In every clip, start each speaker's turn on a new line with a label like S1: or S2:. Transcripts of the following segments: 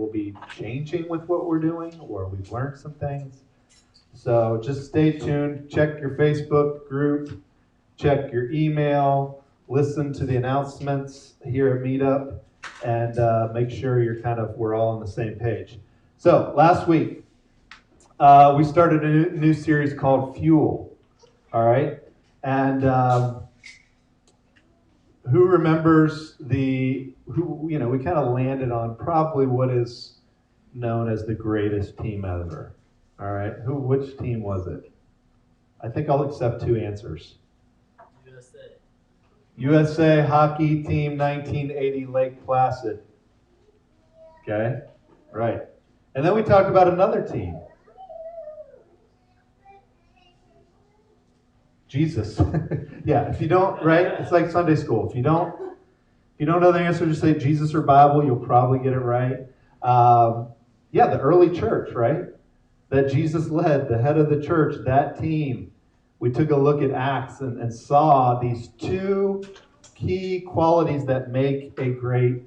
S1: will be changing with what we're doing, or we've learned some things. So just stay tuned. Check your Facebook group, check your email, listen to the announcements here at Meetup, and make sure we're all on the same page. So last week, we started a new series called Fuel. All right, and who remembers we kind of landed on probably what is known as the greatest team ever. All right, which team was it? I think I'll accept two answers. USA Hockey Team 1980 Lake Placid. Okay, right. And then we talked about another team. Jesus. Yeah, if you don't, right? It's like Sunday school. If you don't know the answer, just say Jesus or Bible. You'll probably get it right. Yeah, the early church, right? That Jesus led, the head of the church, that team. We took a look at Acts and saw these two key qualities that make a great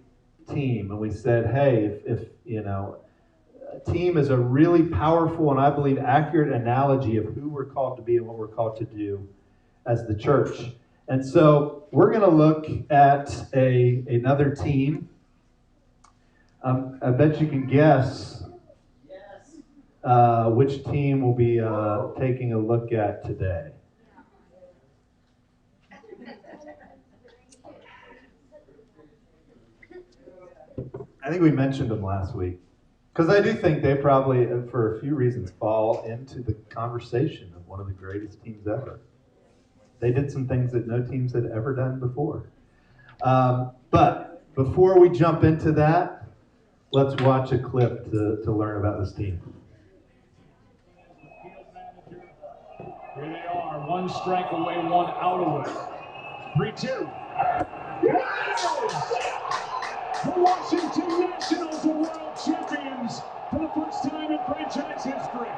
S1: team. And we said, hey, if a team is a really powerful and I believe accurate analogy of who we're called to be and what we're called to do as the church. And so we're going to look at another team. I bet you can guess which team we'll be taking a look at today. I think we mentioned them last week. Because I do think they probably, for a few reasons, fall into the conversation of one of the greatest teams ever. They did some things that no teams had ever done before. But before we jump into that, let's watch a clip to learn about this team.
S2: Here they are, one strike away, one out away. 3-2. Yes! The Washington Nationals are world champions for the first time in franchise history.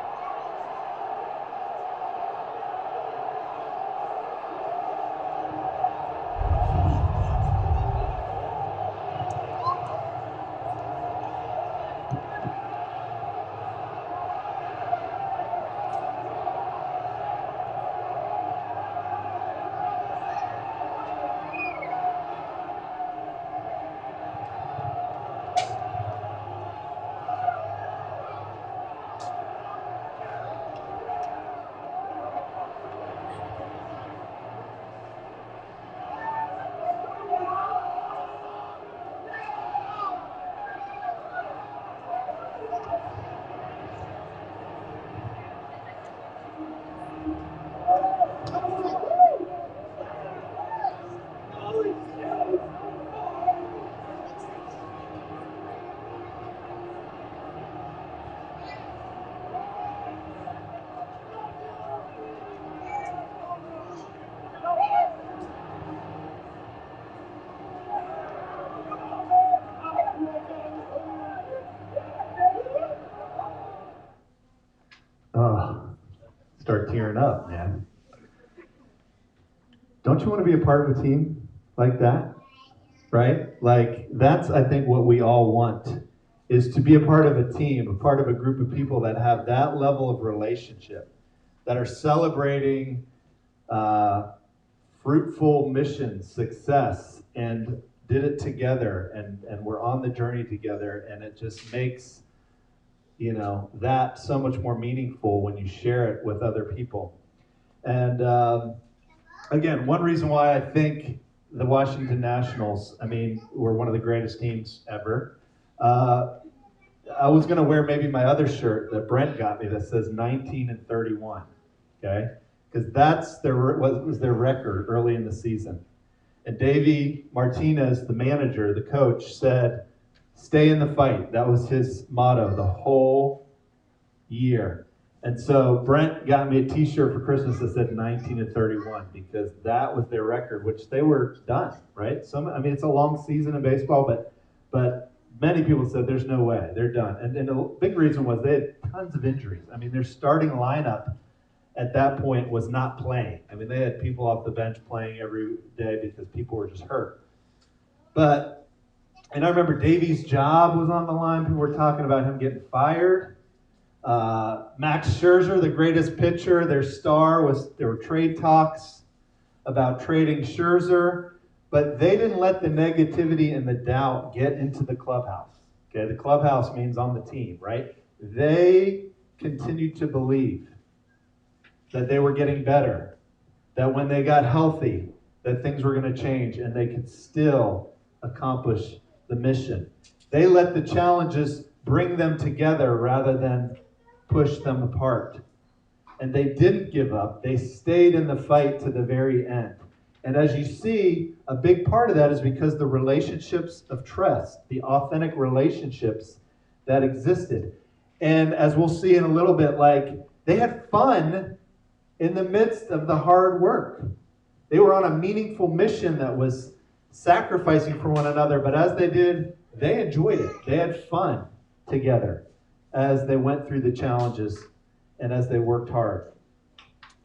S1: Start tearing up, man. Don't you want to be a part of a team like that? Right? Like, that's, I think, what we all want, is to be a part of a team, a part of a group of people that have that level of relationship, that are celebrating fruitful mission, success, and did it together, and we're on the journey together, and it just makes that so much more meaningful when you share it with other people. And again, one reason why I think the Washington Nationals, were one of the greatest teams ever. I was going to wear maybe my other shirt that Brent got me that says 19-31, okay? Because that's was their record early in the season. And Davey Martinez, the manager, the coach, said, stay in the fight. That was his motto the whole year. And so Brent got me a t-shirt for Christmas that said 19-31 because that was their record, which they were done, right? It's a long season in baseball, but many people said there's no way, they're done. And a big reason was they had tons of injuries. Their starting lineup at that point was not playing. They had people off the bench playing every day because people were just hurt. But And I remember Davey's job was on the line. People were talking about him getting fired. Max Scherzer, the greatest pitcher, their star, there were trade talks about trading Scherzer, but they didn't let the negativity and the doubt get into the clubhouse. Okay, the clubhouse means on the team, right? They continued to believe that they were getting better, that when they got healthy, that things were going to change and they could still accomplish the mission. They let the challenges bring them together rather than push them apart. And they didn't give up. They stayed in the fight to the very end. And as you see, a big part of that is because the relationships of trust, the authentic relationships that existed. And as we'll see in a little bit, like, they had fun in the midst of the hard work. They were on a meaningful mission that was sacrificing for one another, but as they did, they enjoyed it. They had fun together as they went through the challenges and as they worked hard.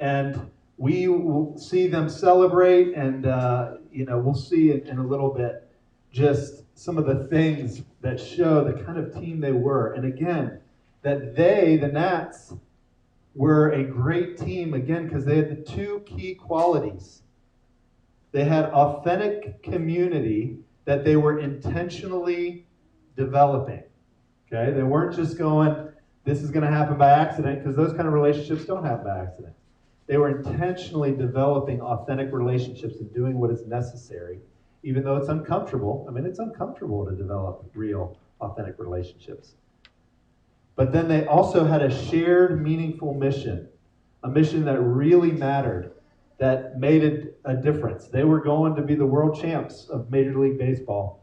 S1: And we will see them celebrate, and we'll see in a little bit just some of the things that show the kind of team they were. And again, that they, the Nats, were a great team, again, because they had the two key qualities. They had authentic community that they were intentionally developing. Okay? They weren't just going, this is going to happen by accident, because those kind of relationships don't happen by accident. They were intentionally developing authentic relationships and doing what is necessary, even though it's uncomfortable. I mean, it's uncomfortable to develop real, authentic relationships. But then they also had a shared, meaningful mission, a mission that really mattered, that made a difference. They were going to be the world champs of Major League Baseball,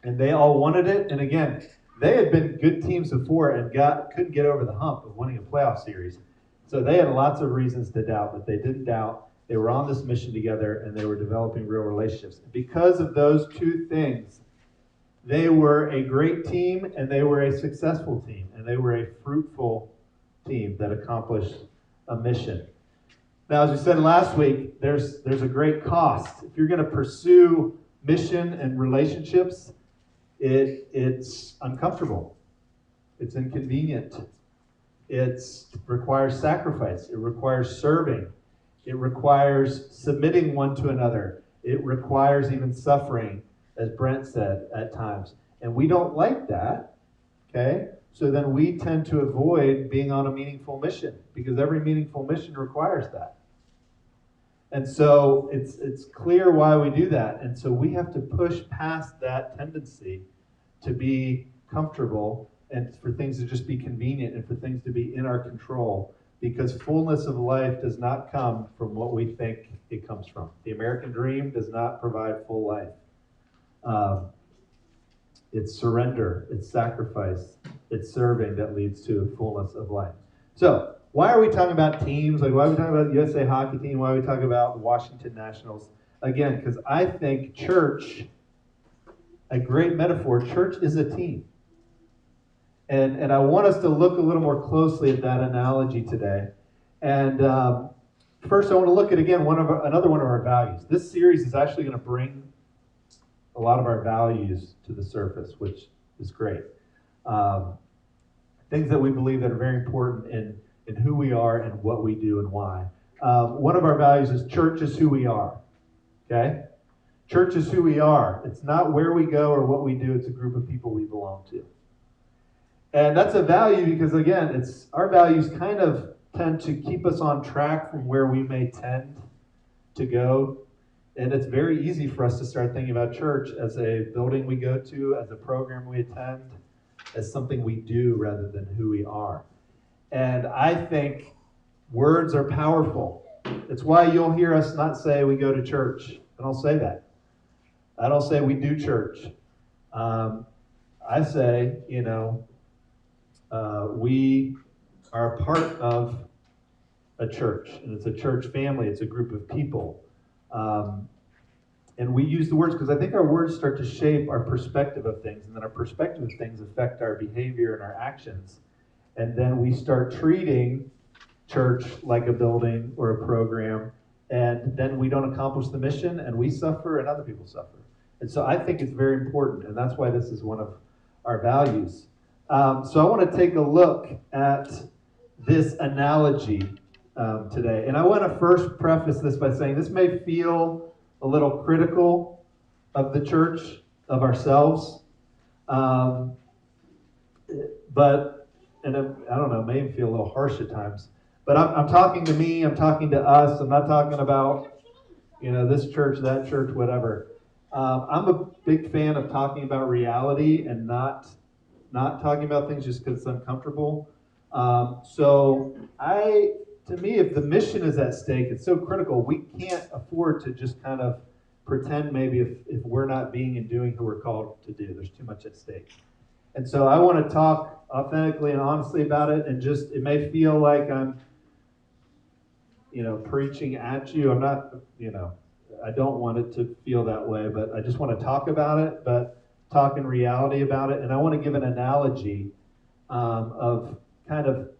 S1: and they all wanted it. And again, they had been good teams before and couldn't get over the hump of winning a playoff series. So they had lots of reasons to doubt, but they didn't doubt. They were on this mission together, and they were developing real relationships. Because of those two things, they were a great team, and they were a successful team, and they were a fruitful team that accomplished a mission. Now, as we said last week, there's a great cost. If you're going to pursue mission and relationships, it's uncomfortable. It's inconvenient. It requires sacrifice. It requires serving. It requires submitting one to another. It requires even suffering, as Brent said at times. And we don't like that, okay? So then we tend to avoid being on a meaningful mission, because every meaningful mission requires that. And so it's clear why we do that. And so we have to push past that tendency to be comfortable and for things to just be convenient and for things to be in our control, because fullness of life does not come from what we think it comes from. The American dream does not provide full life. It's surrender, it's sacrifice, it's serving that leads to fullness of life. So, why are we talking about teams? Like, why are we talking about the USA hockey team? Why are we talking about the Washington Nationals? Again, because I think church, a great metaphor, church is a team. And I want us to look a little more closely at that analogy today. And first, I want to look at, again, another one of our values. This series is actually going to bring a lot of our values to the surface, which is great. Things that we believe that are very important in who we are and what we do and why. One of our values is church is who we are. Okay? Church is who we are. It's not where we go or what we do. It's a group of people we belong to. And that's a value because, again, our values kind of tend to keep us on track from where we may tend to go. And it's very easy for us to start thinking about church as a building we go to, as a program we attend, as something we do rather than who we are. And I think words are powerful. It's why you'll hear us not say we go to church. I don't say that. I don't say we do church. I say, we are a part of a church, and it's a church family. It's a group of people. And we use the words because I think our words start to shape our perspective of things, and then our perspective of things affect our behavior and our actions. And then we start treating church like a building or a program, and then we don't accomplish the mission, and we suffer, and other people suffer. And so I think it's very important, and that's why this is one of our values. So I want to take a look at this analogy today. And I want to first preface this by saying this may feel a little critical of the church, of ourselves. But, and I don't know, may even feel a little harsh at times. But I'm talking to me, I'm talking to us, I'm not talking about, this church, that church, whatever. I'm a big fan of talking about reality and not talking about things just because it's uncomfortable. To me, if the mission is at stake, it's so critical, we can't afford to just kind of pretend maybe if we're not being and doing who we're called to do. There's too much at stake. And so I want to talk authentically and honestly about it, and just, it may feel like I'm, preaching at you. I'm not, I don't want it to feel that way, but I just want to talk about it, but talk in reality about it. And I want to give an analogy of kind of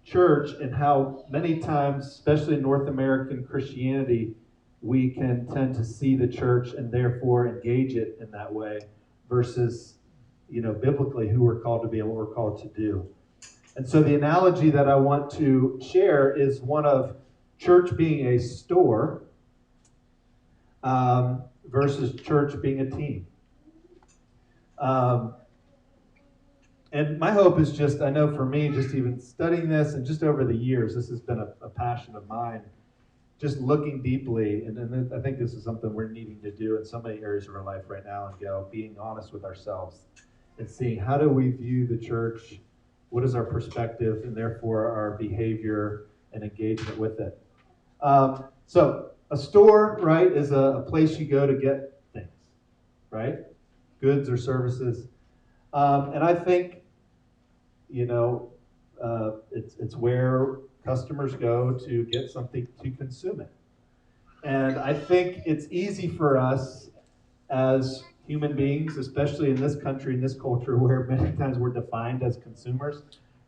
S1: church and how many times, especially in North American Christianity, we can tend to see the church and therefore engage it in that way versus, biblically who we're called to be and what we're called to do. And so the analogy that I want to share is one of church being a store versus church being a team. And my hope is just, I know for me, just even studying this and just over the years, this has been a passion of mine, just looking deeply, and I think this is something we're needing to do in so many areas of our life right now, and being honest with ourselves and seeing how do we view the church, what is our perspective, and therefore our behavior and engagement with it. So a store, right, is a place you go to get things, right? Goods or services. And I think, it's where customers go to get something to consume it. And I think it's easy for us as human beings, especially in this country, in this culture, where many times we're defined as consumers,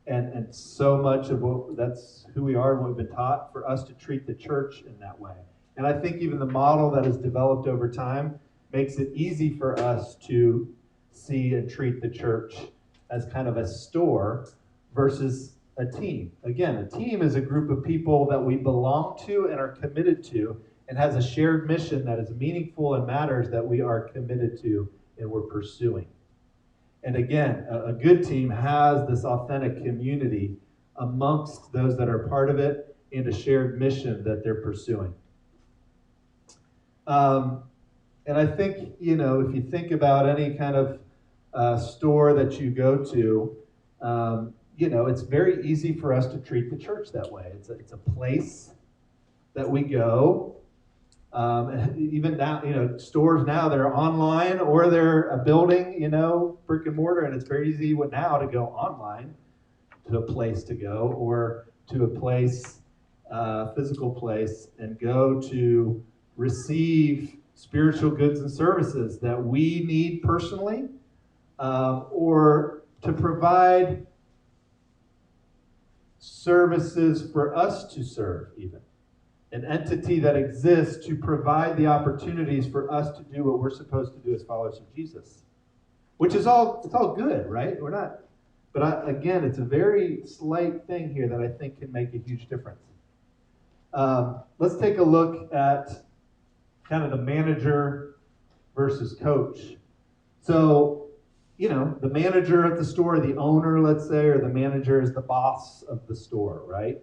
S1: and so much of that's who we are and what we've been taught, for us to treat the church in that way. And I think even the model that has developed over time makes it easy for us to see and treat the church as kind of a store versus a team. Again, a team is a group of people that we belong to and are committed to, and has a shared mission that is meaningful and matters that we are committed to and we're pursuing. And again, a good team has this authentic community amongst those that are part of it and a shared mission that they're pursuing. And I think, if you think about any kind of store that you go to, it's very easy for us to treat the church that way. It's a place that we go. And even now, stores now, they're online or they're a building, brick and mortar, and it's very easy now to go online to a place to go, or to a place, physical place, and go to receive spiritual goods and services that we need personally, or to provide services for us to serve, even. An entity that exists to provide the opportunities for us to do what we're supposed to do as followers of Jesus. Which is it's all good, right? We're not, but again, it's a very slight thing here that I think can make a huge difference. Let's take a look at kind of the manager versus coach. So, the manager at the store, the owner, let's say, or the manager is the boss of the store, right?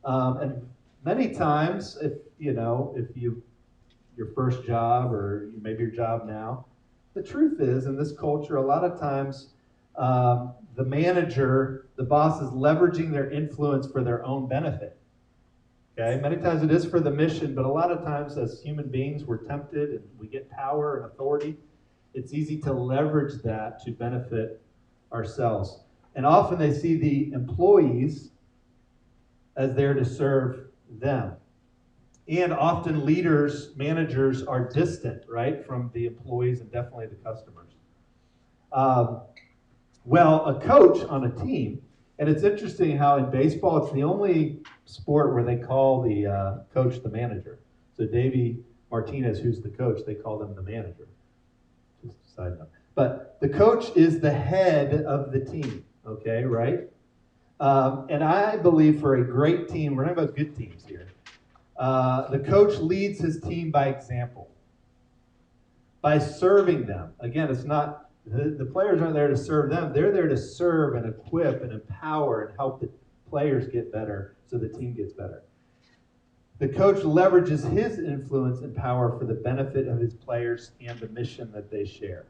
S1: And many times, if your first job, or maybe your job now, the truth is, in this culture, a lot of times, the manager, the boss, is leveraging their influence for their own benefit. Okay, many times it is for the mission, but a lot of times as human beings, we're tempted and we get power and authority. It's easy to leverage that to benefit ourselves. And often they see the employees as there to serve them. And often leaders, managers are distant, right, from the employees and definitely the customers. Well, a coach on a team, and it's interesting how in baseball, it's the only sport where they call the coach the manager. So Davey Martinez, who's the coach, they call them the manager. side note. But the coach is the head of the team, okay, right? And I believe for a great team, we're talking about good teams here, the coach leads his team by example, by serving them. Again, it's not, the players aren't there to serve them. They're there to serve and equip and empower and help the players get better so the team gets better. The coach leverages his influence and power for the benefit of his players and the mission that they share.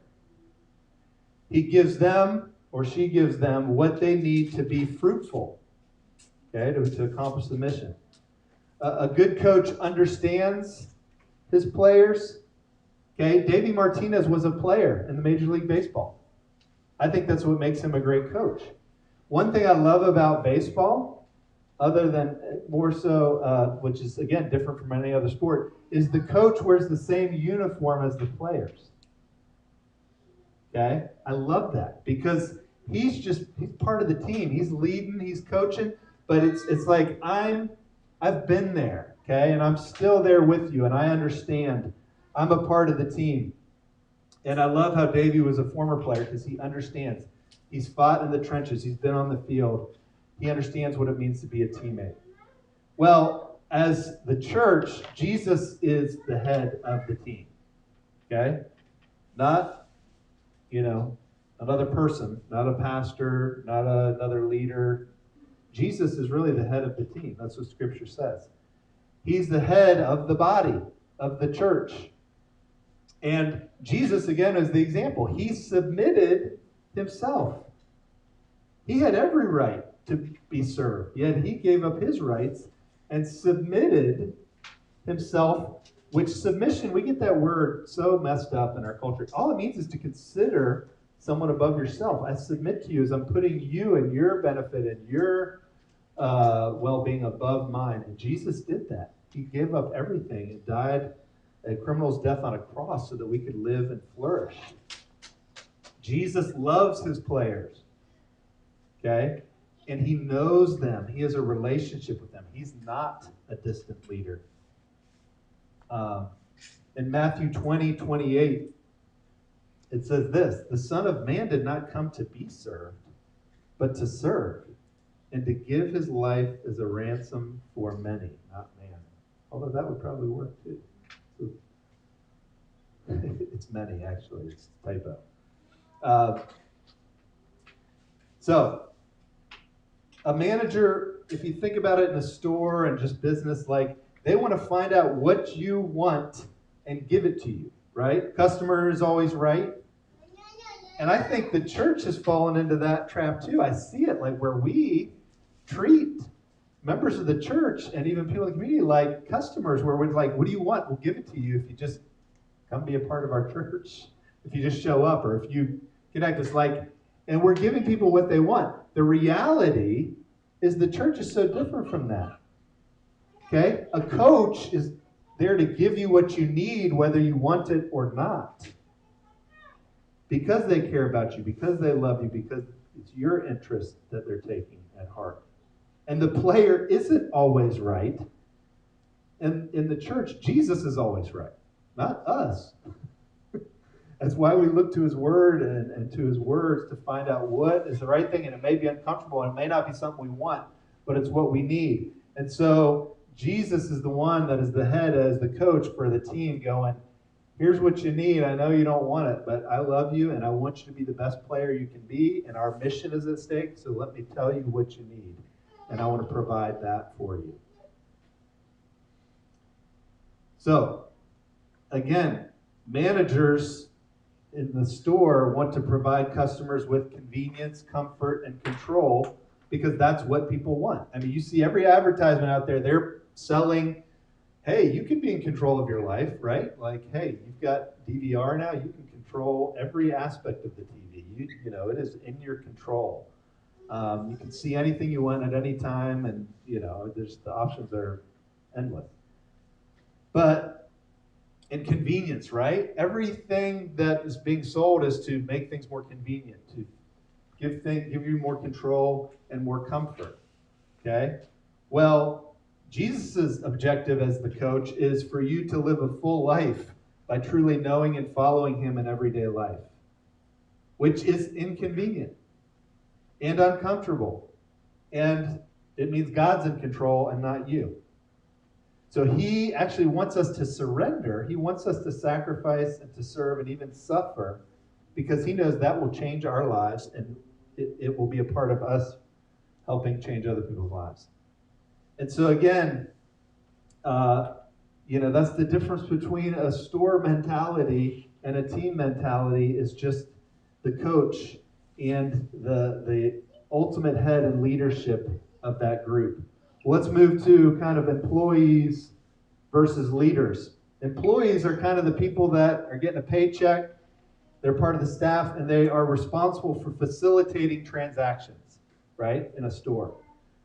S1: He gives them, or she gives them, what they need to be fruitful, okay, to accomplish the mission. A good coach understands his players. Okay, Davey Martinez was a player in the Major League Baseball. I think that's what makes him a great coach. One thing I love about baseball, other than more so, which is, again, different from any other sport, is the coach wears the same uniform as the players. Okay? I love that because he's part of the team. He's leading, he's coaching, but it's like I've been there, okay? And I'm still there with you, and I understand. I'm a part of the team. And I love how Davey was a former player because he understands. He's fought in the trenches. He's been on the field. He understands what it means to be a teammate. Well, as the church, Jesus is the head of the team. Okay? Not, another person, not a pastor, not another leader. Jesus is really the head of the team. That's what Scripture says. He's the head of the body, of the church. And Jesus, again, is the example. He submitted himself. He had every right to be served, yet he gave up his rights and submitted himself, which submission, we get that word so messed up in our culture. All it means is to consider someone above yourself. I submit to you as I'm putting you and your benefit and your well-being above mine. And Jesus did that. He gave up everything and died a criminal's death on a cross so that we could live and flourish. Jesus loves his players, okay? And he knows them. He has a relationship with them. He's not a distant leader. In Matthew 20:28, it says this, the Son of Man did not come to be served, but to serve, and to give his life as a ransom for many, not man. Although that would probably work too. It's many, actually. It's a typo. So, a manager, if you think about it in a store and just business, they want to find out what you want and give it to you, right? Customer is always right. And I think the church has fallen into that trap too. I see it where we treat members of the church and even people in the community like customers, where we're like, what do you want? We'll give it to you if you just come be a part of our church, if you just show up, or if you connect us and we're giving people what they want. The reality is the church is so different from that. Okay? A coach is there to give you what you need, whether you want it or not. Because they care about you, because they love you, because it's your interest that they're taking at heart. And the player isn't always right. And in the church, Jesus is always right, not us. That's why we look to his word and to his words to find out what is the right thing. And it may be uncomfortable and it may not be something we want, but it's what we need. And so Jesus is the one that is the head as the coach for the team going, here's what you need. I know you don't want it, but I love you and I want you to be the best player you can be. And our mission is at stake, so let me tell you what you need. And I want to provide that for you. So, again, managers in the store want to provide customers with convenience, comfort, and control because that's what people want. I mean, you see every advertisement out there, they're selling, hey, you can be in control of your life, right? Hey, you've got DVR now, you can control every aspect of the TV. It is in your control. You can see anything you want at any time, and the options are endless. But in convenience, right? Everything that is being sold is to make things more convenient, to give you more control and more comfort. Okay? Well, Jesus' objective as the coach is for you to live a full life by truly knowing and following him in everyday life. which is inconvenient and uncomfortable. And it means God's in control and not you. So he actually wants us to surrender. He wants us to sacrifice and to serve and even suffer, because he knows that will change our lives, and it will be a part of us helping change other people's lives. And so again, that's the difference between a store mentality and a team mentality, is just the coach and the ultimate head and leadership of that group. Let's move to kind of employees versus leaders. Employees are kind of the people that are getting a paycheck. They're part of the staff, and they are responsible for facilitating transactions, right, in a store.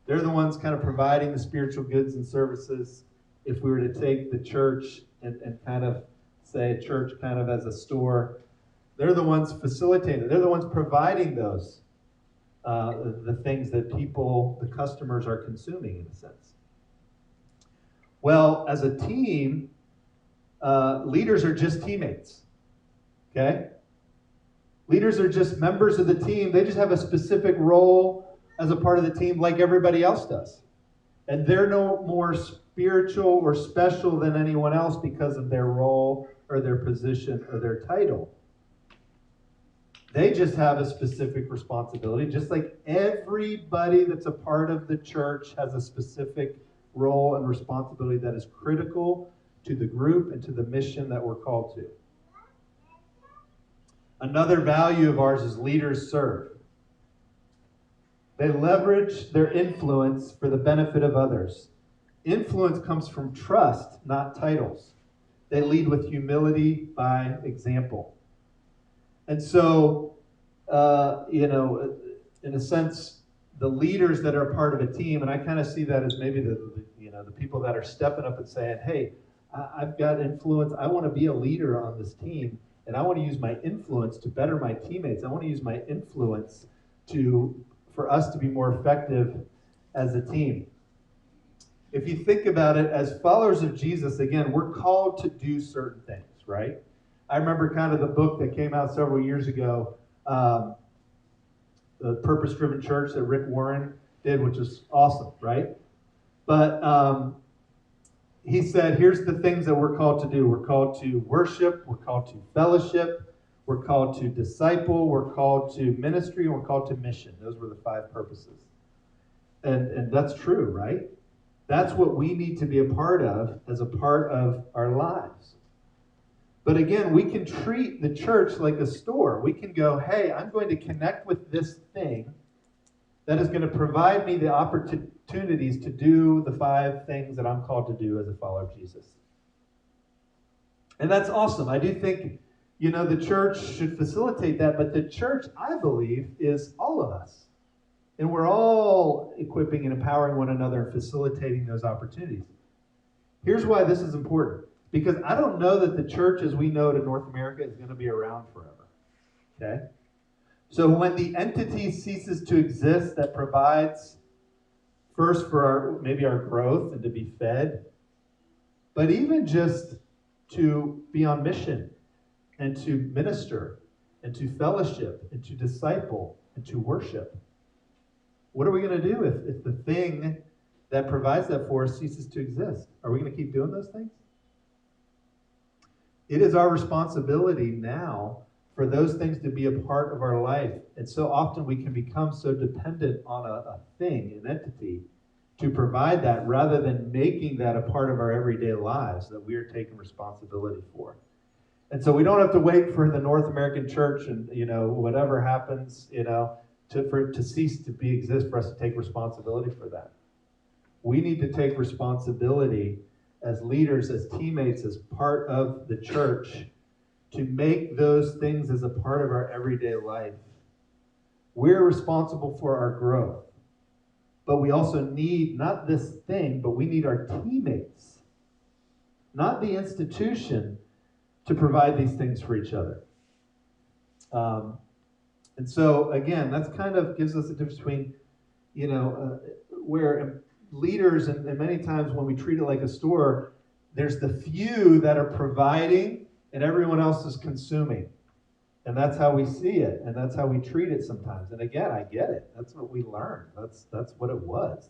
S1: They're the ones kind of providing the spiritual goods and services. If we were to take the church and kind of say a church kind of as a store, they're the ones facilitating. They're the ones providing those, the things that people, the customers, are consuming, in a sense. Well, as a team, leaders are just teammates, okay? Leaders are just members of the team. They just have a specific role as a part of the team like everybody else does. And they're no more spiritual or special than anyone else because of their role or their position or their title. They just have a specific responsibility, just like everybody that's a part of the church has a specific role and responsibility that is critical to the group and to the mission that we're called to. Another value of ours is leaders serve. They leverage their influence for the benefit of others. Influence comes from trust, not titles. They lead with humility by example. And so, in a sense, the leaders that are part of a team, and I kind of see that as maybe the people that are stepping up and saying, hey, I've got influence. I want to be a leader on this team, and I want to use my influence to better my teammates. I want to use my influence for us to be more effective as a team. If you think about it, as followers of Jesus, again, we're called to do certain things, right? I remember kind of the book that came out several years ago, the Purpose-Driven Church that Rick Warren did, which is awesome, right? But he said, here's the things that we're called to do. We're called to worship. We're called to fellowship. We're called to disciple. We're called to ministry. And we're called to mission. Those were the 5 purposes. And that's true, right? That's what we need to be a part of as a part of our lives. But again, we can treat the church like a store. We can go, hey, I'm going to connect with this thing that is going to provide me the opportunities to do the 5 things that I'm called to do as a follower of Jesus. And that's awesome. I do think, the church should facilitate that, but the church, I believe, is all of us. And we're all equipping and empowering one another and facilitating those opportunities. Here's why this is important. Because I don't know that the church as we know it in North America is going to be around forever. Okay? So when the entity ceases to exist that provides first for maybe our growth and to be fed, but even just to be on mission and to minister and to fellowship and to disciple and to worship, what are we going to do if the thing that provides that for us ceases to exist? Are we going to keep doing those things? It is our responsibility now for those things to be a part of our life. And so often we can become so dependent on a thing, an entity, to provide that rather than making that a part of our everyday lives that we are taking responsibility for. And so we don't have to wait for the North American church and, whatever happens, for it to cease to exist for us to take responsibility for that. We need to take responsibility as leaders, as teammates, as part of the church, to make those things as a part of our everyday life. We're responsible for our growth, but we also need not this thing, but we need our teammates, not the institution, to provide these things for each other. And so, again, that's kind of gives us a difference between, where leaders, and many times when we treat it like a store, there's the few that are providing and everyone else is consuming. And that's how we see it, and that's how we treat it sometimes. And again, I get it. That's what we learned. That's what it was.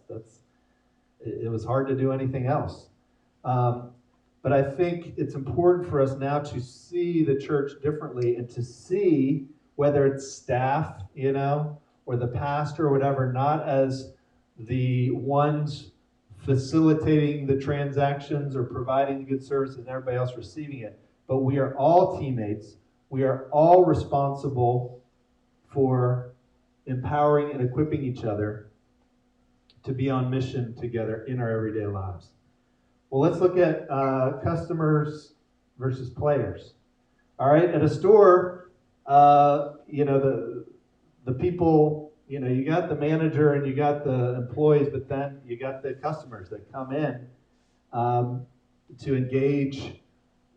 S1: It was hard to do anything else. But I think it's important for us now to see the church differently and to see whether it's staff, or the pastor or whatever, not as the ones facilitating the transactions or providing the good services and everybody else receiving it, but we are all teammates. We are all responsible for empowering and equipping each other to be on mission together in our everyday lives. Well, let's look at customers versus players. All right, at a store, the people, you got the manager and you got the employees, but then you got the customers that come in to engage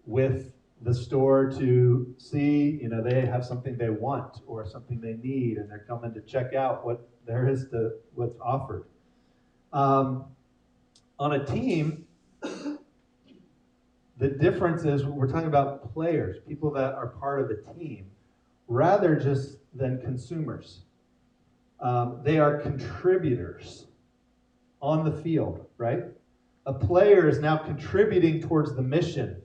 S1: with the store to see, they have something they want or something they need, and they're coming to check out what there is to what's offered. On a team, the difference is we're talking about players, people that are part of a team, rather just than consumers. They are contributors on the field, right? A player is now contributing towards the mission,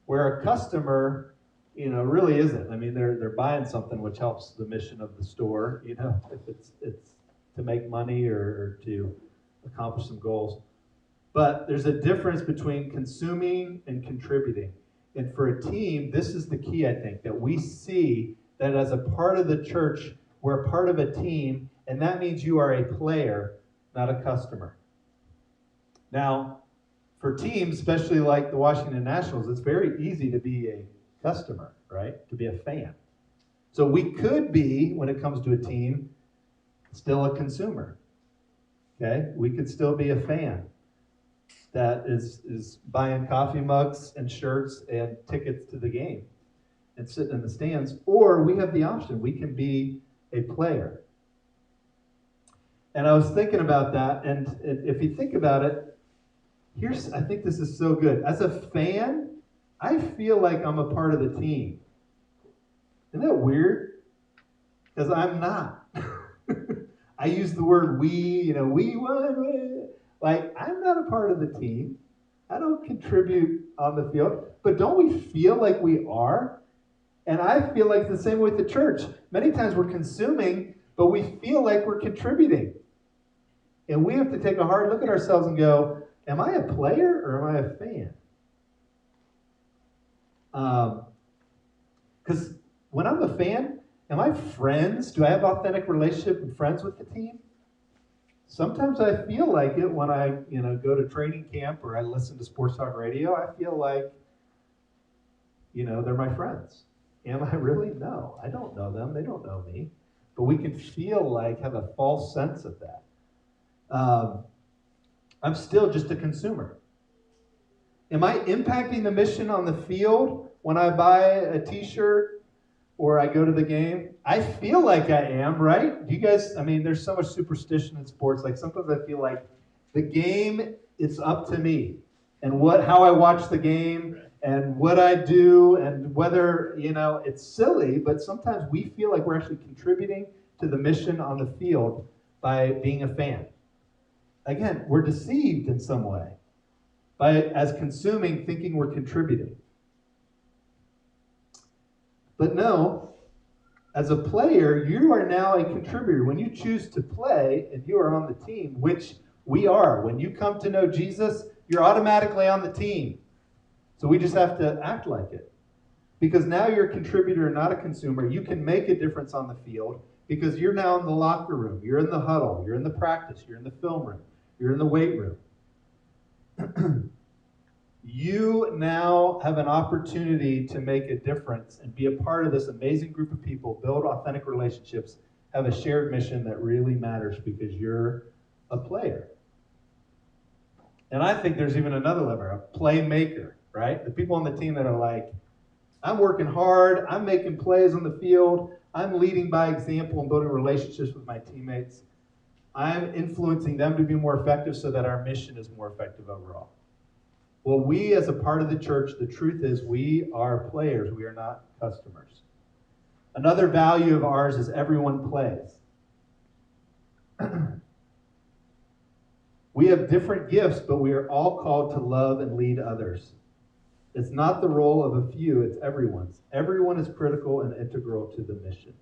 S1: where a customer, really isn't. I mean, they're buying something which helps the mission of the store, if it's to make money or to accomplish some goals. But there's a difference between consuming and contributing. And for a team, this is the key, I think, that we see that as a part of the church, we're a part of a team, and that means you are a player, not a customer. Now, for teams, especially like the Washington Nationals, it's very easy to be a customer, right? To be a fan. So we could be, when it comes to a team, still a consumer. Okay? We could still be a fan that is buying coffee mugs and shirts and tickets to the game and sitting in the stands. Or we have the option. We can be a player. And I was thinking about that, and if you think about it, I think this is so good. As a fan, I feel like I'm a part of the team. Isn't that weird? Because I'm not. I use the word we, we won. Like, I'm not a part of the team. I don't contribute on the field. But don't we feel like we are? And I feel like the same with the church. Many times we're consuming, but we feel like we're contributing. And we have to take a hard look at ourselves and go, am I a player or am I a fan? Because when I'm a fan, am I friends? Do I have authentic relationship and friends with the team? Sometimes I feel like it when I, go to training camp or I listen to Sports Talk Radio. I feel like, they're my friends. Am I really? No, I don't know them. They don't know me. But we can have a false sense of that. I'm still just a consumer. Am I impacting the mission on the field when I buy a t-shirt or I go to the game? I feel like I am, right? Do you guys, there's so much superstition in sports. Like sometimes I feel like the game, it's up to me and how I watch the game and what I do and whether, it's silly, but sometimes we feel like we're actually contributing to the mission on the field by being a fan. Again, we're deceived in some way as consuming, thinking we're contributing. But no, as a player, you are now a contributor. When you choose to play and you are on the team, which we are, when you come to know Jesus, you're automatically on the team. So we just have to act like it. Because now you're a contributor, not a consumer. You can make a difference on the field because you're now in the locker room. You're in the huddle. You're in the practice. You're in the film room. You're in the weight room. You now have an opportunity to make a difference and be a part of this amazing group of people, build authentic relationships, have a shared mission that really matters because you're a player. And I think there's even another level, a playmaker, right? The people on the team that are like, I'm working hard, I'm making plays on the field, I'm leading by example and building relationships with my teammates. I'm influencing them to be more effective so that our mission is more effective overall. Well, we as a part of the church, the truth is we are players. We are not customers. Another value of ours is everyone plays. We have different gifts, but we are all called to love and lead others. It's not the role of a few, it's everyone's. Everyone is critical and integral to the mission.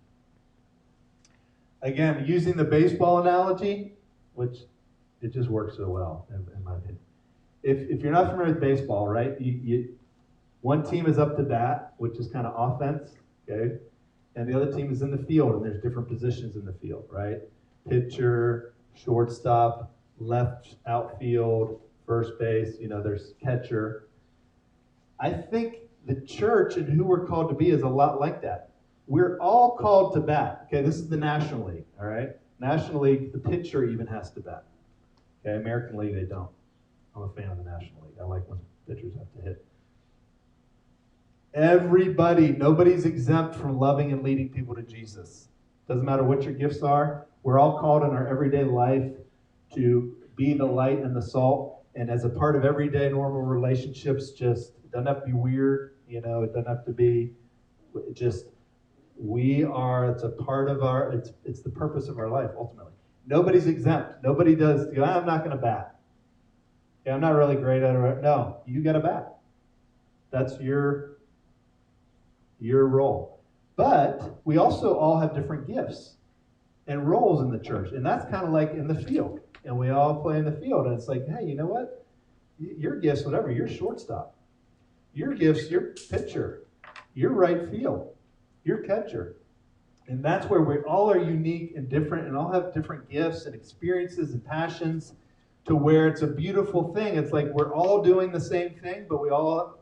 S1: Again, using the baseball analogy, which it just works so well, in my opinion. If you're not familiar with baseball, right, one team is up to bat, which is kind of offense, okay? And the other team is in the field, and there's different positions in the field, right? Pitcher, shortstop, left outfield, first base, there's catcher. I think the church and who we're called to be is a lot like that. We're all called to bat. Okay, this is the National League, all right? National League, the pitcher even has to bat. Okay, American League, they don't. I'm a fan of the National League. I like when pitchers have to hit. Everybody, nobody's exempt from loving and leading people to Jesus. Doesn't matter what your gifts are. We're all called in our everyday life to be the light and the salt. And as a part of everyday normal relationships, it doesn't have to be weird. It doesn't have to be it's a part of it's the purpose of our life, ultimately. Nobody's exempt. Nobody does, I'm not going to bat. Okay, I'm not really great at it. No, you got to bat. That's your role. But we also all have different gifts and roles in the church. And that's kind of like in the field. And we all play in the field. And it's like, hey, you know what? Your gifts, whatever, you're shortstop. Your gifts, you're pitcher. You're right field. You're catcher. And that's where we all are unique and different and all have different gifts and experiences and passions to where it's a beautiful thing. It's like we're all doing the same thing, but we all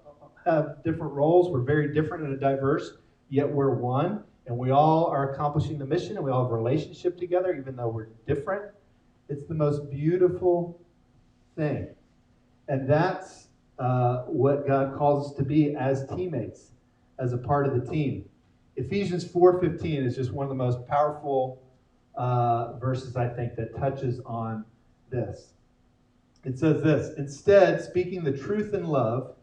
S1: have different roles. We're very different and diverse, yet we're one. And we all are accomplishing the mission, and we all have a relationship together, even though we're different. It's the most beautiful thing. And that's what God calls us to be as teammates, as a part of the team. Ephesians 4:15 is just one of the most powerful verses, I think, that touches on this. It says this: instead, speaking the truth in love,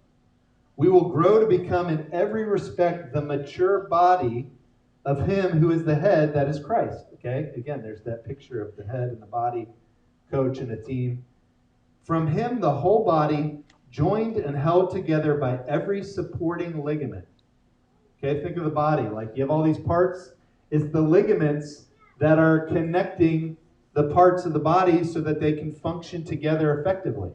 S1: we will grow to become in every respect the mature body of him who is the head, that is Christ. Okay? Again, there's that picture of the head and the body, coach and a team. From him, the whole body, joined and held together by every supporting ligament. Okay, think of the body. Like you have all these parts. It's the ligaments that are connecting the parts of the body so that they can function together effectively.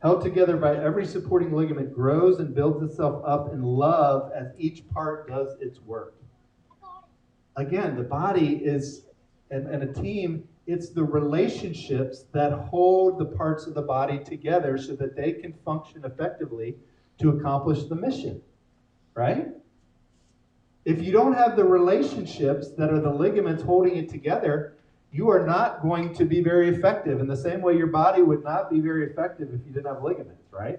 S1: Held together by every supporting ligament, grows and builds itself up in love as each part does its work. Again, the body is, and a team, it's the relationships that hold the parts of the body together so that they can function effectively to accomplish the mission, right? If you don't have the relationships that are the ligaments holding it together, you are not going to be very effective. In the same way your body would not be very effective if you didn't have ligaments, right?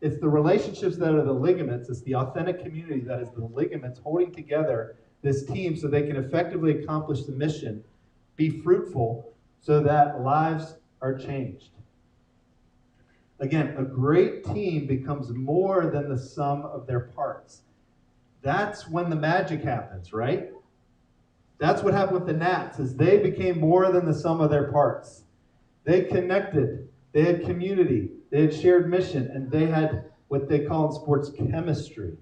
S1: It's the relationships that are the ligaments. It's the authentic community that is the ligaments holding together this team so they can effectively accomplish the mission, be fruitful, so that lives are changed. Again, a great team becomes more than the sum of their parts. That's when the magic happens, right? That's what happened with the Nats, is they became more than the sum of their parts. They connected. They had community. They had shared mission. And they had what they call in sports chemistry.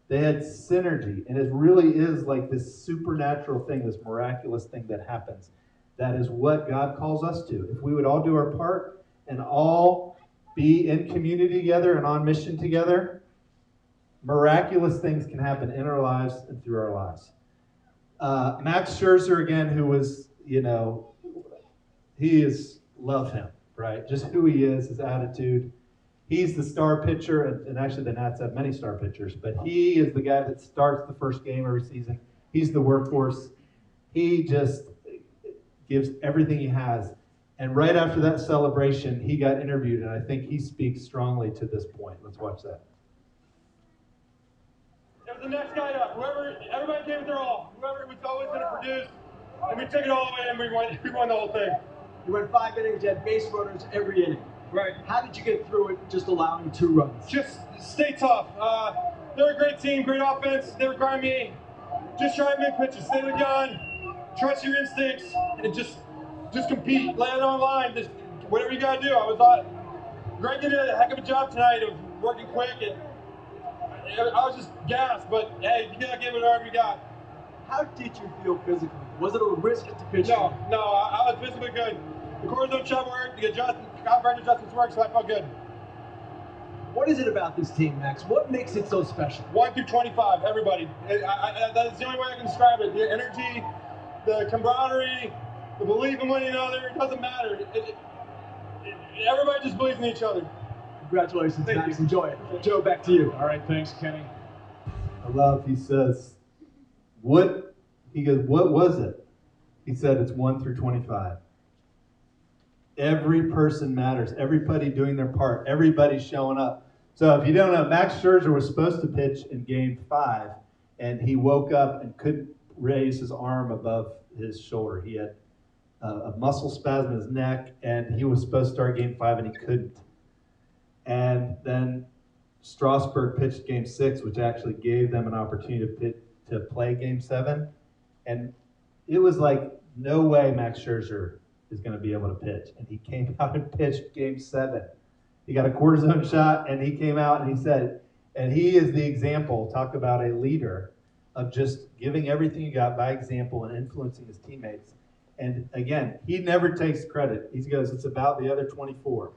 S1: They had synergy. And it really is like this supernatural thing, this miraculous thing that happens. That is what God calls us to. If we would all do our part and all be in community together and on mission together, miraculous things can happen in our lives and through our lives. Max Scherzer, again, who was, love him, right? Just who he is, his attitude. He's the star pitcher, and actually the Nats have many star pitchers, but he is the guy that starts the first game every season. He's the workhorse. He just gives everything he has. And right after that celebration, he got interviewed, and I think he speaks strongly to this point. Let's watch that.
S3: It was the next guy up. Everybody gave it their all. Whoever was always going to produce, and we took it all the way, and we won the whole thing.
S4: You went 5 innings, you had base runners every inning.
S3: Right.
S4: How did you get through it just allowing 2 runs?
S3: Just stay tough. They're a great team, great offense. They require me. Just try and make pitches. Stay with gun. Trust your instincts and just compete. Lay it on the line. Just whatever you gotta do. Greg did a heck of a job tonight of working quick, and I was just gassed. But hey, you gotta give it whatever you got.
S4: How did you feel physically? Was it a risk to pitch?
S3: No, I was physically good. The cortisone shot worked. The adjustments worked, so I felt good.
S4: What is it about this team, Max? What makes it so special?
S3: 1 through 25, everybody. That's the only way I can describe it. The energy, the camaraderie, the belief in one another. It doesn't matter. Everybody just believes in each other.
S4: Congratulations,
S3: Thank
S4: Max.
S3: you.
S4: Enjoy it. Joe, back to you.
S2: All right, thanks, Kenny.
S1: I love, he says, he goes, what was it? He said, it's 1 through 25. Every person matters. Everybody doing their part. Everybody showing up. So if you don't know, Max Scherzer was supposed to pitch in Game 5, and he woke up and couldn't raise his arm above his shoulder. He had a muscle spasm in his neck, and he was supposed to start Game 5, and he couldn't. And then Strasburg pitched Game 6, which actually gave them an opportunity to play Game 7. And it was like, no way Max Scherzer is going to be able to pitch. And he came out and pitched Game 7. He got a cortisone shot, and he came out and he said, and he is the example, talk about a leader, of just giving everything you got by example and influencing his teammates. And again, he never takes credit. He goes, it's about the other 24.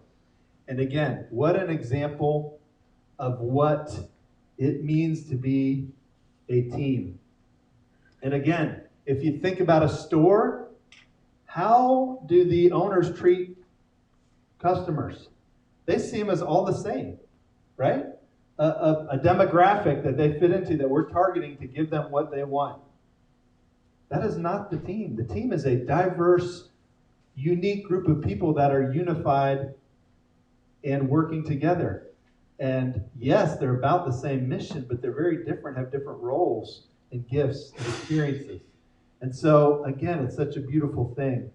S1: And again, what an example of what it means to be a team. And again, if you think about a store, how do the owners treat customers? They see them as all the same, right? A demographic that they fit into that we're targeting to give them what they want. That is not the team. The team is a diverse, unique group of people that are unified and working together. And yes, they're about the same mission, but they're very different, have different roles and gifts and experiences. And so, again, it's such a beautiful thing.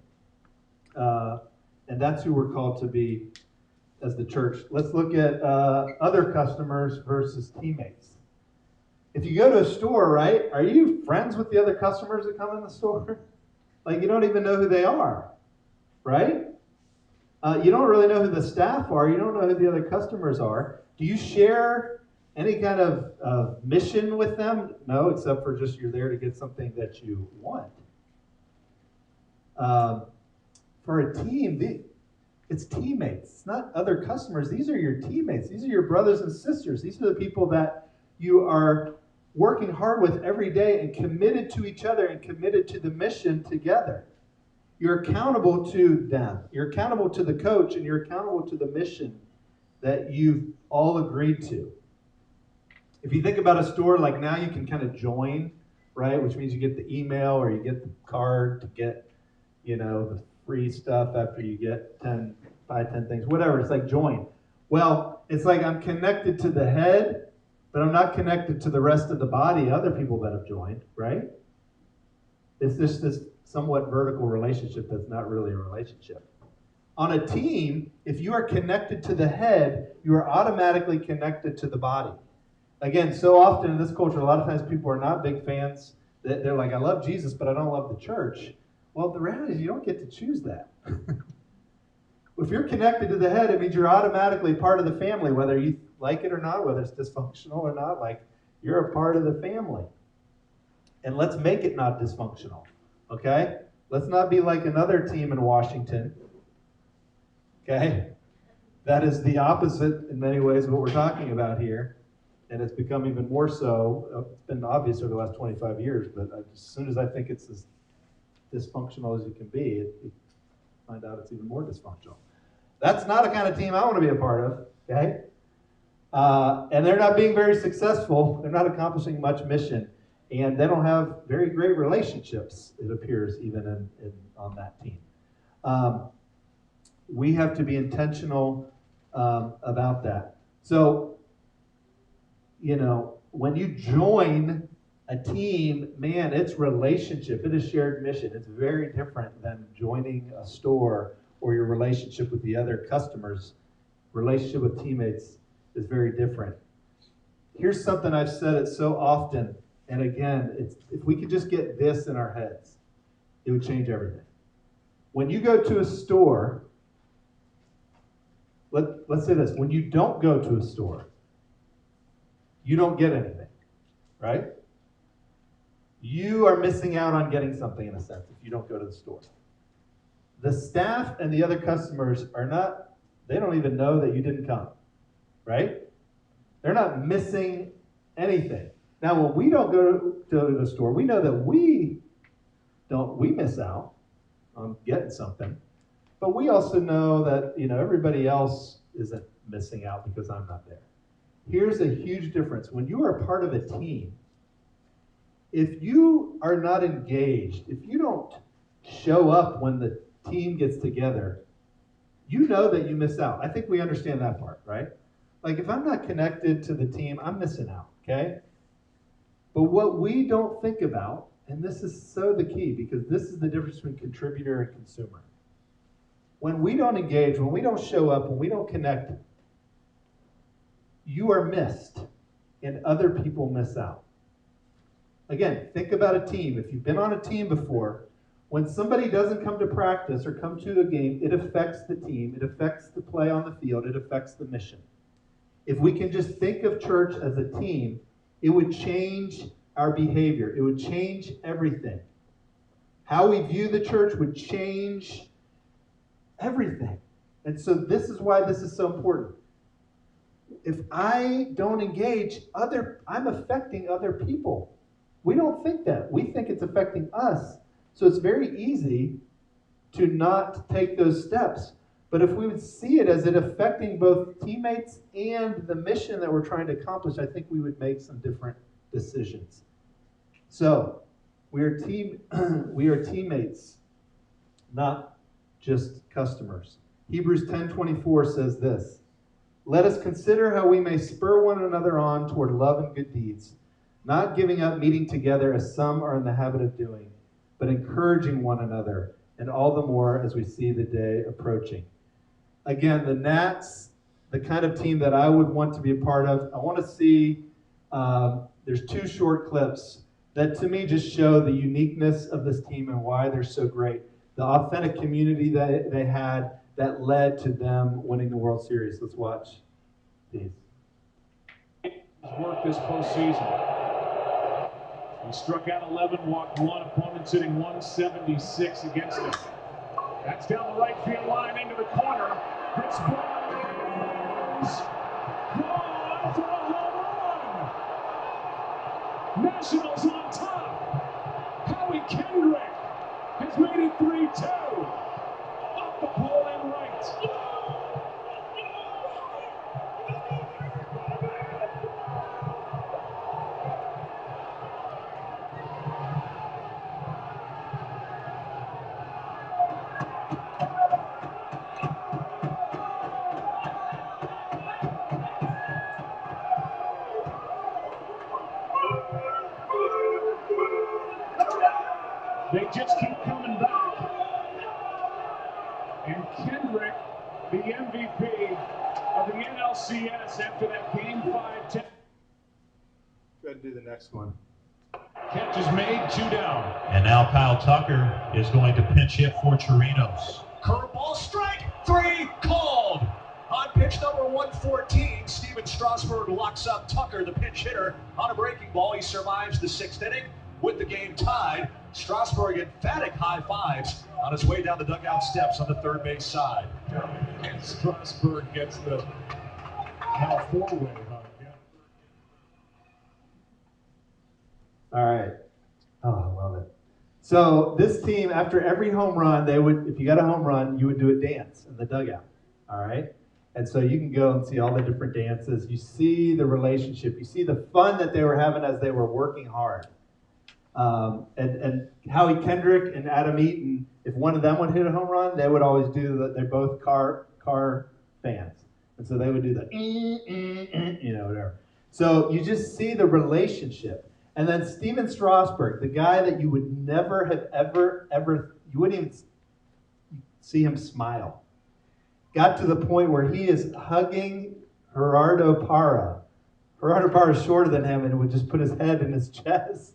S1: And that's who we're called to be as the church. Let's look at other customers versus teammates. If you go to a store, right, are you friends with the other customers that come in the store? Like, you don't even know who they are, right? You don't really know who the staff are. You don't know who the other customers are. Do you share any kind of mission with them? No, except for just you're there to get something that you want. For a team, it's teammates. It's not other customers. These are your teammates. These are your brothers and sisters. These are the people that you are working hard with every day and committed to each other and committed to the mission together. You're accountable to them. You're accountable to the coach, and you're accountable to the mission that you've all agreed to. If you think about a store, like now you can kind of join, right? Which means you get the email or you get the card to get, the free stuff after you get 10 things, whatever. It's like join. Well, it's like I'm connected to the head, but I'm not connected to the rest of the body, other people that have joined, right? It's just this somewhat vertical relationship that's not really a relationship. On a team, if you are connected to the head, you are automatically connected to the body. Again, so often in this culture, a lot of times people are not big fans. They're like, I love Jesus, but I don't love the church. Well, the reality is you don't get to choose that. If you're connected to the head, it means you're automatically part of the family, whether you like it or not, whether it's dysfunctional or not, like you're a part of the family. And let's make it not dysfunctional, okay? Let's not be like another team in Washington, okay? That is the opposite in many ways of what we're talking about here. And it's become even more so. It's been obvious over the last 25 years, but as soon as I think it's as dysfunctional as it can be, you find out it's even more dysfunctional. That's not a kind of team I want to be a part of, okay? And they're not being very successful. They're not accomplishing much mission. And they don't have very great relationships, it appears, even on that team. We have to be intentional about that. So, when you join a team, man, it's relationship. It is shared mission. It's very different than joining a store or your relationship with the other customers. Relationship with teammates is very different. here's something I've said it so often, and again, it's if we could just get this in our heads, it would change everything. When you go to a store, let's say this, when you don't go to a store, you don't get anything, right? You are missing out on getting something in a sense if you don't go to the store. The staff and the other customers they don't even know that you didn't come, right? They're not missing anything. Now, when we don't go to the store, we know that we miss out on getting something, but we also know that, everybody else isn't missing out because I'm not there. Here's a huge difference. When you are part of a team, if you are not engaged, if you don't show up when the team gets together, you know that you miss out. I think we understand that part, right? Like if I'm not connected to the team, I'm missing out, okay? But what we don't think about, and this is so the key, because this is the difference between contributor and consumer. When we don't engage, when we don't show up, when we don't connect, you are missed, and other people miss out. Again, think about a team. If you've been on a team before, when somebody doesn't come to practice or come to a game, it affects the team, it affects the play on the field, it affects the mission. If we can just think of church as a team, it would change our behavior. It would change everything. How we view the church would change everything. And so this is why this is so important. If I don't engage, I'm affecting other people. We don't think that. We think it's affecting us. So it's very easy to not take those steps. But if we would see it as it affecting both teammates and the mission that we're trying to accomplish, I think we would make some different decisions. So we are teammates, not just customers. Hebrews 10:24 says this: "Let us consider how we may spur one another on toward love and good deeds, not giving up meeting together as some are in the habit of doing, but encouraging one another, and all the more as we see the day approaching." Again, the Nats, the kind of team that I would want to be a part of, I want to see, there's 2 short clips that to me just show the uniqueness of this team and why they're so great. The authentic community that they had that led to them winning the World Series. Let's watch these.
S2: His work this postseason. He struck out 11, walked 1, opponents hitting 176 against him. That's down the right field line into the corner. This ball is gone for a home run. Nationals on top. Howie Kendrick has made it 3-2. Off the pole and right. They just keep coming back. And Kendrick, the MVP of the NLCS after that Game 5.
S1: Go ahead and do the next one.
S2: Catch is made, 2 down.
S5: And now Kyle Tucker is going to pinch hit for Chirinos.
S6: Curveball, strike 3 called. On pitch number 114, Steven Strasburg locks up Tucker, the pinch hitter, on a breaking ball. He survives the 6th inning with the game tied. Strasburg emphatic high fives on his way down the dugout steps on the third base side.
S2: And Strasburg gets the now 4-way hug.
S1: All right. Oh, I love it. So this team, after every home run, if you got a home run, you would do a dance in the dugout. All right? And so you can go and see all the different dances. You see the relationship. You see the fun that they were having as they were working hard. And Howie Kendrick and Adam Eaton, if one of them would hit a home run, they would always do that. They're both car fans. And so they would do the, whatever. So you just see the relationship. And then Steven Strasburg, the guy that you would never have ever, you wouldn't even see him smile, got to the point where he is hugging Gerardo Parra, Gerardo Parra is shorter than him and would just put his head in his chest.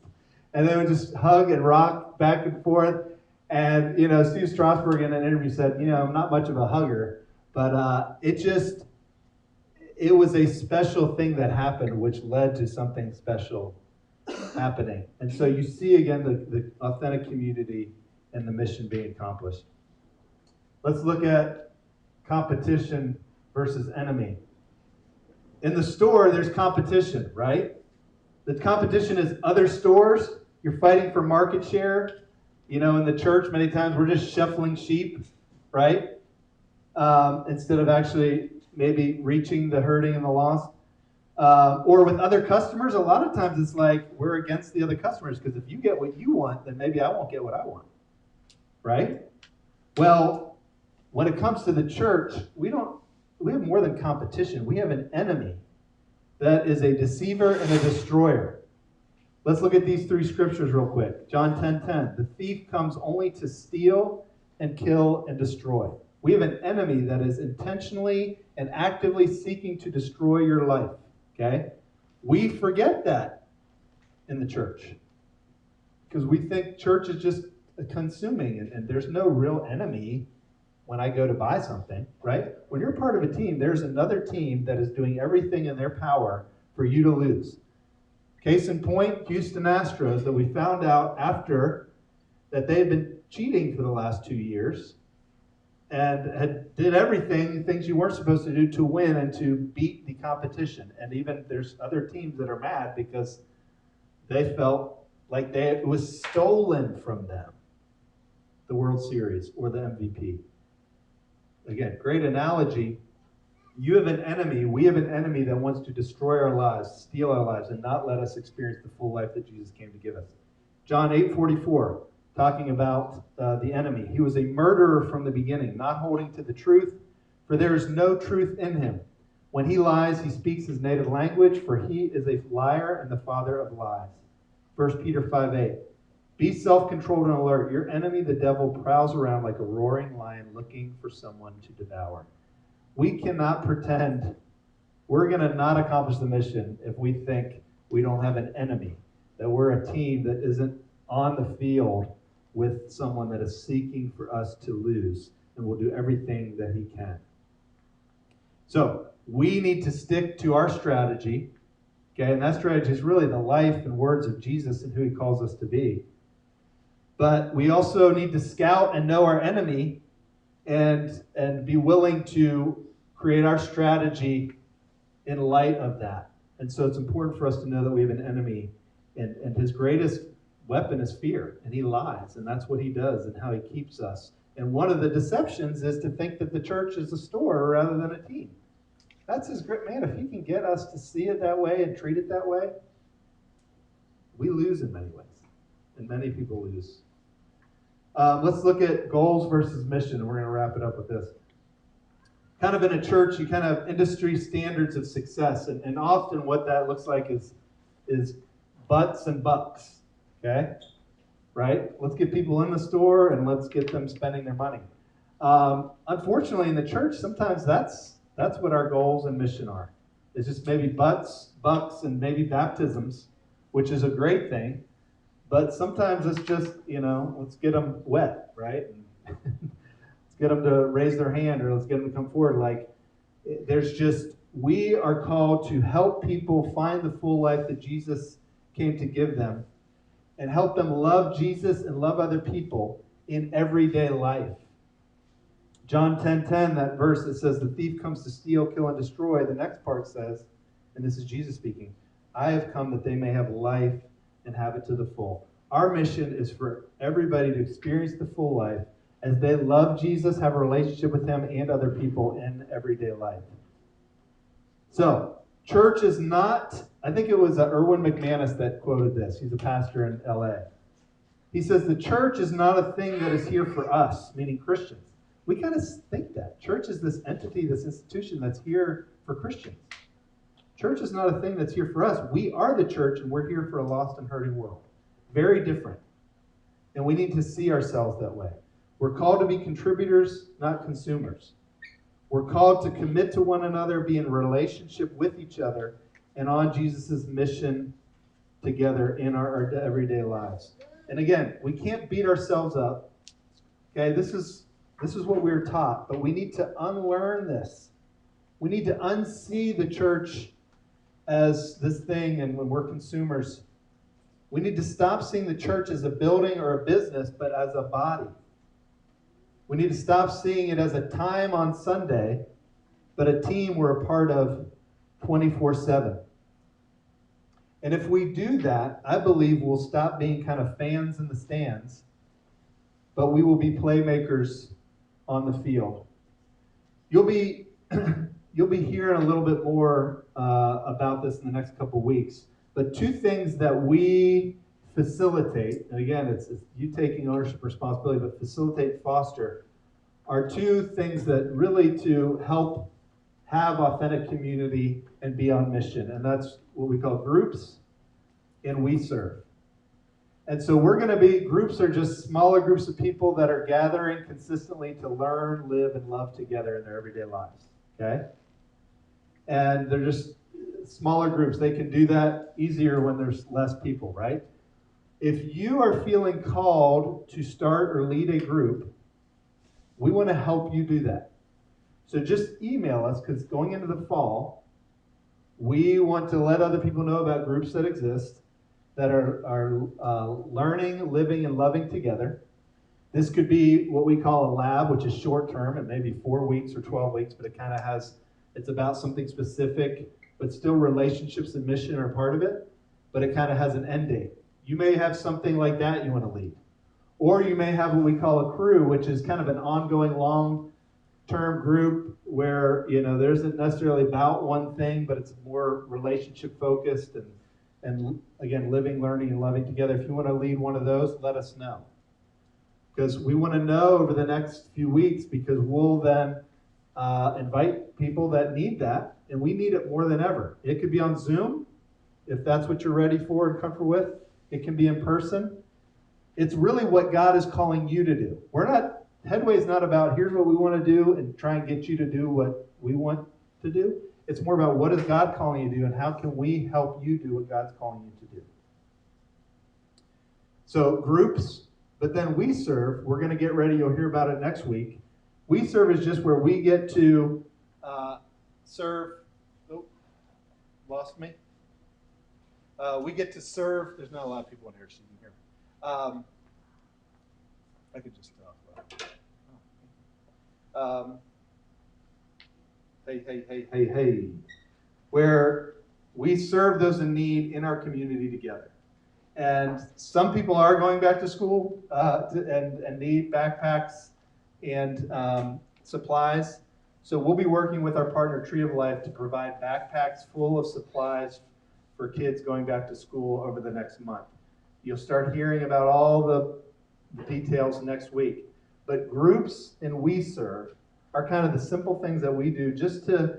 S1: And they would just hug and rock back and forth. And, Steve Strasburg in an interview said, I'm not much of a hugger, but it was a special thing that happened, which led to something special happening. And so you see, again, the authentic community and the mission being accomplished. Let's look at competition versus enemy. In the store, there's competition, right? The competition is other stores. You're fighting for market share. In the church, many times we're just shuffling sheep, right? Instead of actually maybe reaching the hurting and the lost. Or with other customers, a lot of times it's like we're against the other customers because if you get what you want, then maybe I won't get what I want, right? Well, when it comes to the church, we have more than competition. We have an enemy that is a deceiver and a destroyer. Let's look at these three scriptures real quick. John 10:10. The thief comes only to steal and kill and destroy. We have an enemy that is intentionally and actively seeking to destroy your life. Okay? We forget that in the church because we think church is just consuming and there's no real enemy when I go to buy something, right? When you're part of a team, there's another team that is doing everything in their power for you to lose. Case in point, Houston Astros, that we found out after that they had been cheating for the last 2 years and did everything, things you weren't supposed to do to win and to beat the competition. And even there's other teams that are mad because they felt like it was stolen from them, the World Series or the MVP. Again, great analogy. You have an enemy, we have an enemy that wants to destroy our lives, steal our lives, and not let us experience the full life that Jesus came to give us. John 8:44, talking about the enemy. He was a murderer from the beginning, not holding to the truth, for there is no truth in him. When he lies, he speaks his native language, for he is a liar and the father of lies. 1 Peter 5:8. Be self-controlled and alert. Your enemy, the devil, prowls around like a roaring lion looking for someone to devour. We cannot pretend we're going to not accomplish the mission if we think we don't have an enemy, that we're a team that isn't on the field with someone that is seeking for us to lose and will do everything that he can. So we need to stick to our strategy, okay? And that strategy is really the life and words of Jesus and who he calls us to be. But we also need to scout and know our enemy and be willing to create our strategy in light of that. And so it's important for us to know that we have an enemy, and his greatest weapon is fear, and he lies, and that's what he does and how he keeps us. And one of the deceptions is to think that the church is a store rather than a team. That's his great, man, if he can get us to see it that way and treat it that way, we lose in many ways, and many people lose. Let's look at goals versus mission, and we're going to wrap it up with this. Kind of in a church, you kind of have industry standards of success, and often what that looks like is butts and bucks, okay? Right? Let's get people in the store, and let's get them spending their money. Unfortunately, in the church, sometimes that's what our goals and mission are. It's just maybe butts, bucks, and maybe baptisms, which is a great thing. But sometimes it's just, let's get them wet, right? Let's get them to raise their hand, or let's get them to come forward. We are called to help people find the full life that Jesus came to give them and help them love Jesus and love other people in everyday life. John 10:10, that verse that says, the thief comes to steal, kill, and destroy. The next part says, and this is Jesus speaking, I have come that they may have life and have it to the full. Our mission is for everybody to experience the full life as they love Jesus, have a relationship with him and other people in everyday life. So, church is not, I think it was Erwin McManus that quoted this. He's a pastor in LA. He says, the church is not a thing that is here for us, meaning Christians. We kind of think that. Church is this entity, this institution that's here for Christians. Church is not a thing that's here for us. We are the church, and we're here for a lost and hurting world. Very different. And we need to see ourselves that way. We're called to be contributors, not consumers. We're called to commit to one another, be in relationship with each other, and on Jesus' mission together in our everyday lives. And again, we can't beat ourselves up. Okay, this is what we were taught, but we need to unlearn this. We need to unsee the church as this thing, and when we're consumers, we need to stop seeing the church as a building or a business, but as a body. We need to stop seeing it as a time on Sunday, but a team we're a part of 24/7. And if we do that, I believe we'll stop being kind of fans in the stands, but we will be playmakers on the field. You'll be hearing a little bit more about this in the next couple weeks. But two things that we facilitate, and again, it's you taking ownership responsibility, but facilitate, foster, are two things that really to help have authentic community and be on mission. And that's what we call groups and we serve. And so groups are just smaller groups of people that are gathering consistently to learn, live, and love together in their everyday lives. Okay? And they're just smaller groups. They can do that easier when there's less people, right? If you are feeling called to start or lead a group, we want to help you do that. So just email us, because going into the fall, we want to let other people know about groups that exist, that are learning, living, and loving together. This could be what we call a lab, which is short term. It may be 4 weeks or 12 weeks, but it's about something specific, but still relationships and mission are part of it, but it kind of has an end date. You may have something like that you want to lead. Or you may have what we call a crew, which is kind of an ongoing long-term group where, there isn't necessarily about one thing, but it's more relationship focused and again, living, learning, and loving together. If you want to lead one of those, let us know. Because we want to know over the next few weeks, because we'll then invite people that need that, and we need it more than ever. It could be on Zoom, if that's what you're ready for and comfortable with. It can be in person. It's really what God is calling you to do. Headway is not about here's what we want to do and try and get you to do what we want to do. It's more about what is God calling you to do and how can we help you do what God's calling you to do. So groups, but then we serve. We're going to get ready. You'll hear about it next week. We serve is just where we get to serve. Oh, lost me. We get to serve. There's not a lot of people in here, so you can hear me. I could just talk about it. Hey. Where we serve those in need in our community together. And some people are going back to school and need backpacks and supplies. So we'll be working with our partner Tree of Life to provide backpacks full of supplies for kids going back to school over the next month. You'll start hearing about all the details next week. But groups and we serve are kind of the simple things that we do just to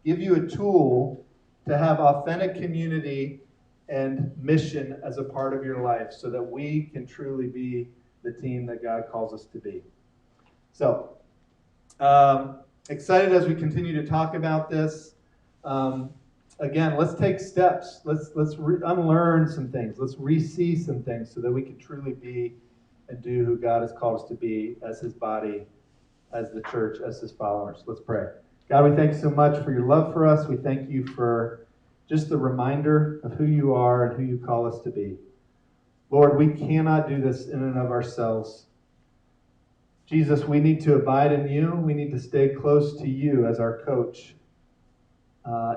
S1: give you a tool to have authentic community and mission as a part of your life so that we can truly be the team that God calls us to be. So, excited as we continue to talk about this. Again, let's take steps. Let's unlearn some things. Let's re-see some things so that we can truly be and do who God has called us to be as his body, as the church, as his followers. Let's pray. God, we thank you so much for your love for us. We thank you for just the reminder of who you are and who you call us to be. Lord, we cannot do this in and of ourselves. Jesus, we need to abide in you. We need to stay close to you as our coach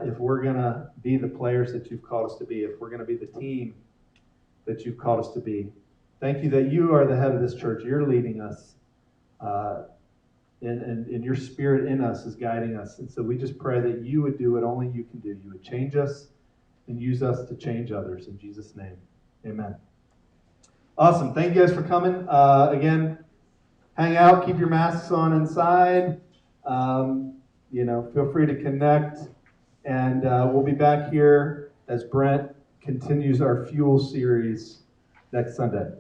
S1: if we're going to be the players that you've called us to be, if we're going to be the team that you've called us to be. Thank you that you are the head of this church. You're leading us. And your spirit in us is guiding us. And so we just pray that you would do what only you can do. You would change us and use us to change others. In Jesus' name, amen. Awesome. Thank you guys for coming. Again, hang out. Keep your masks on inside. Feel free to connect. And we'll be back here as Brent continues our Fuel series next Sunday.